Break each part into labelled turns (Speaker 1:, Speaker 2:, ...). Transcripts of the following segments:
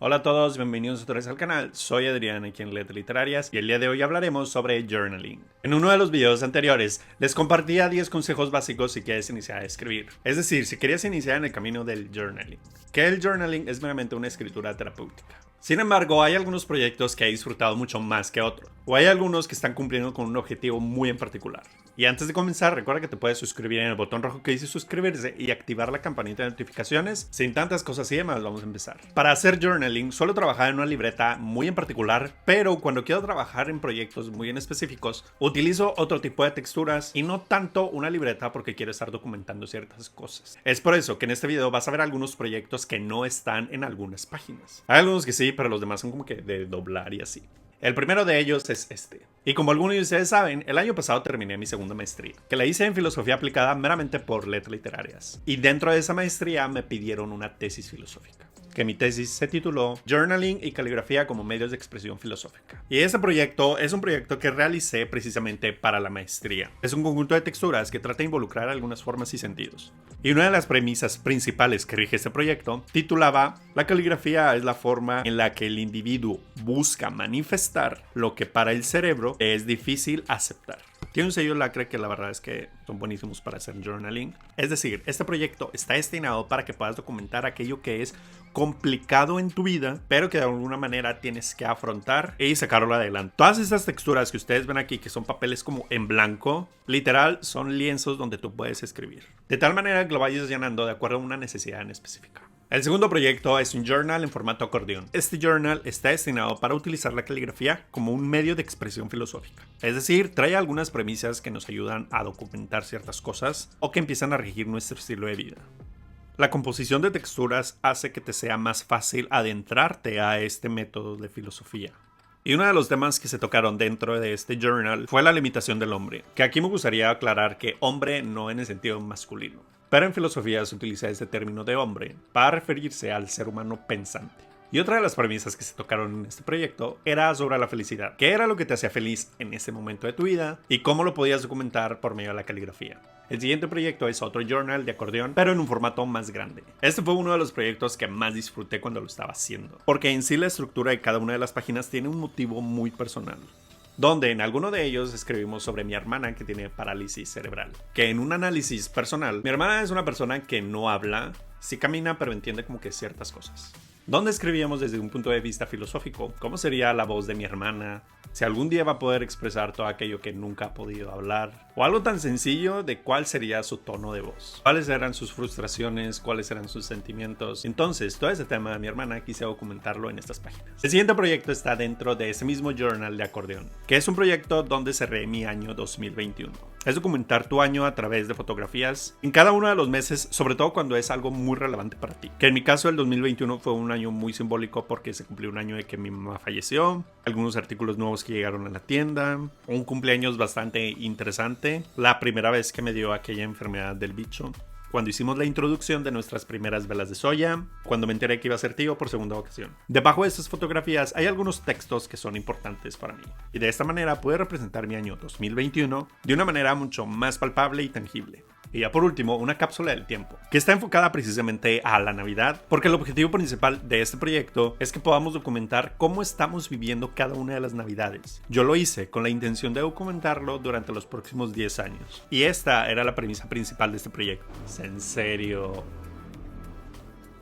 Speaker 1: Hola a todos, bienvenidos otra vez al canal. Soy Adrián, aquí en Letras Literarias, y el día de hoy hablaremos sobre journaling. En uno de los videos anteriores les compartía 10 consejos básicos si quieres iniciar a escribir. Es decir, si querías iniciar en el camino del journaling. Que el journaling es meramente una escritura terapéutica. Sin embargo, hay algunos proyectos que he disfrutado mucho más que otros, o hay algunos que están cumpliendo con un objetivo muy en particular. Y antes de comenzar, recuerda que te puedes suscribir en el botón rojo que dice suscribirse y activar la campanita de notificaciones. Sin tantas cosas y demás, vamos a empezar. Para hacer journaling, suelo trabajar en una libreta muy en particular, pero cuando quiero trabajar en proyectos muy en específicos, utilizo otro tipo de texturas y no tanto una libreta porque quiero estar documentando ciertas cosas. Es por eso que en este video vas a ver algunos proyectos que no están en algunas páginas. Hay algunos que sí, pero los demás son como que de doblar y así. El primero de ellos es este. Y como algunos de ustedes saben, el año pasado terminé mi segunda maestría, que la hice en filosofía aplicada meramente por letras literarias. Y dentro de esa maestría me pidieron una tesis filosófica, que mi tesis se tituló Journaling y caligrafía como medios de expresión filosófica. Y este proyecto es un proyecto que realicé precisamente para la maestría. Es un conjunto de texturas que trata de involucrar algunas formas y sentidos. Y una de las premisas principales que rige este proyecto titulaba La caligrafía es la forma en la que el individuo busca manifestar lo que para el cerebro es difícil aceptar. Tiene un sello lacre que la verdad es que son buenísimos para hacer journaling. Es decir, este proyecto está destinado para que puedas documentar aquello que es complicado en tu vida, pero que de alguna manera tienes que afrontar y sacarlo adelante. Todas estas texturas que ustedes ven aquí, que son papeles como en blanco, literal son lienzos donde tú puedes escribir. De tal manera que lo vayas llenando de acuerdo a una necesidad en específica. El segundo proyecto es un journal en formato acordeón. Este journal está destinado para utilizar la caligrafía como un medio de expresión filosófica. Es decir, trae algunas premisas que nos ayudan a documentar ciertas cosas o que empiezan a regir nuestro estilo de vida. La composición de texturas hace que te sea más fácil adentrarte a este método de filosofía. Y uno de los temas que se tocaron dentro de este journal fue la limitación del hombre, que aquí me gustaría aclarar que hombre no en el sentido masculino. Pero en filosofía se utiliza este término de hombre para referirse al ser humano pensante. Y otra de las premisas que se tocaron en este proyecto era sobre la felicidad. ¿Qué era lo que te hacía feliz en ese momento de tu vida? Y cómo lo podías documentar por medio de la caligrafía. El siguiente proyecto es otro journal de acordeón, pero en un formato más grande. Este fue uno de los proyectos que más disfruté cuando lo estaba haciendo, porque en sí la estructura de cada una de las páginas tiene un motivo muy personal. Donde en alguno de ellos escribimos sobre mi hermana que tiene parálisis cerebral. Que en un análisis personal, mi hermana es una persona que no habla, sí camina, pero entiende como que ciertas cosas. Donde escribíamos desde un punto de vista filosófico, cómo sería la voz de mi hermana, si algún día va a poder expresar todo aquello que nunca ha podido hablar, o algo tan sencillo de cuál sería su tono de voz, cuáles eran sus frustraciones, cuáles eran sus sentimientos. Entonces, todo ese tema de mi hermana quise documentarlo en estas páginas. El siguiente proyecto está dentro de ese mismo journal de acordeón, que es un proyecto donde cerré mi año 2021. Es documentar tu año a través de fotografías en cada uno de los meses, sobre todo cuando es algo muy relevante para ti. Que en mi caso el 2021 fue un año muy simbólico porque se cumplió un año de que mi mamá falleció, algunos artículos nuevos que llegaron a la tienda, un cumpleaños bastante interesante, la primera vez que me dio aquella enfermedad del bicho, cuando hicimos la introducción de nuestras primeras velas de soya, cuando me enteré que iba a ser tío por segunda ocasión. Debajo de estas fotografías hay algunos textos que son importantes para mí, y de esta manera pude representar mi año 2021 de una manera mucho más palpable y tangible. Y ya por último, una cápsula del tiempo, que está enfocada precisamente a la Navidad, porque el objetivo principal de este proyecto es que podamos documentar cómo estamos viviendo cada una de las Navidades. Yo lo hice con la intención de documentarlo durante los próximos 10 años. Y esta era la premisa principal de este proyecto. En serio.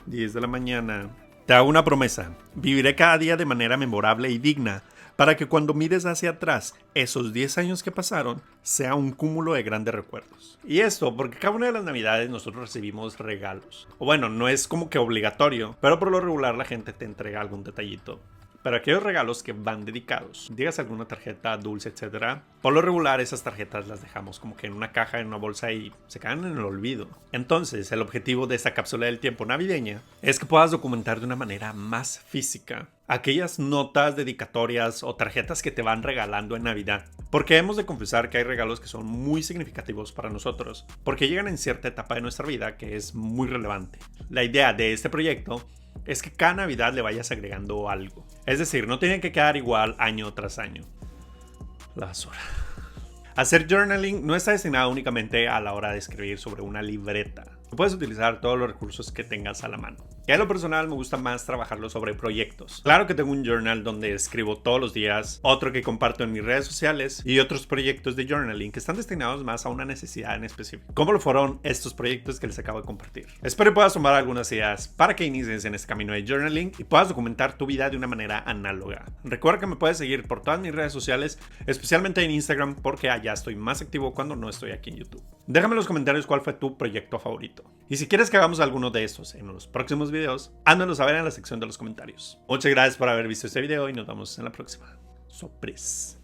Speaker 1: 10 de la mañana. Te hago una promesa. Viviré cada día de manera memorable y digna, para que cuando mires hacia atrás, esos 10 años que pasaron, sea un cúmulo de grandes recuerdos. Y esto porque cada una de las Navidades nosotros recibimos regalos. O bueno, no es como que obligatorio, pero por lo regular la gente te entrega algún detallito. Pero aquellos regalos que van dedicados, digas alguna tarjeta, dulce, etc., por lo regular esas tarjetas las dejamos como que en una caja, en una bolsa y se quedan en el olvido. Entonces, el objetivo de esta cápsula del tiempo navideña es que puedas documentar de una manera más física aquellas notas dedicatorias o tarjetas que te van regalando en Navidad. Porque hemos de confesar que hay regalos que son muy significativos para nosotros, porque llegan en cierta etapa de nuestra vida que es muy relevante. La idea de este proyecto es que cada Navidad le vayas agregando algo. Es decir, no tiene que quedar igual año tras año. La basura. Hacer journaling no está destinado únicamente a la hora de escribir sobre una libreta. Puedes utilizar todos los recursos que tengas a la mano. Y a lo personal me gusta más trabajarlo sobre proyectos. Claro que tengo un journal donde escribo todos los días, otro que comparto en mis redes sociales y otros proyectos de journaling que están destinados más a una necesidad en específico, como lo fueron estos proyectos que les acabo de compartir. Espero que puedas tomar algunas ideas para que inicies en este camino de journaling y puedas documentar tu vida de una manera análoga. Recuerda que me puedes seguir por todas mis redes sociales, especialmente en Instagram, porque allá estoy más activo cuando no estoy aquí en YouTube. Déjame en los comentarios cuál fue tu proyecto favorito. Y si quieres que hagamos alguno de estos en los próximos videos, házmelo saber en la sección de los comentarios. Muchas gracias por haber visto este video y nos vemos en la próxima. Sorpresa.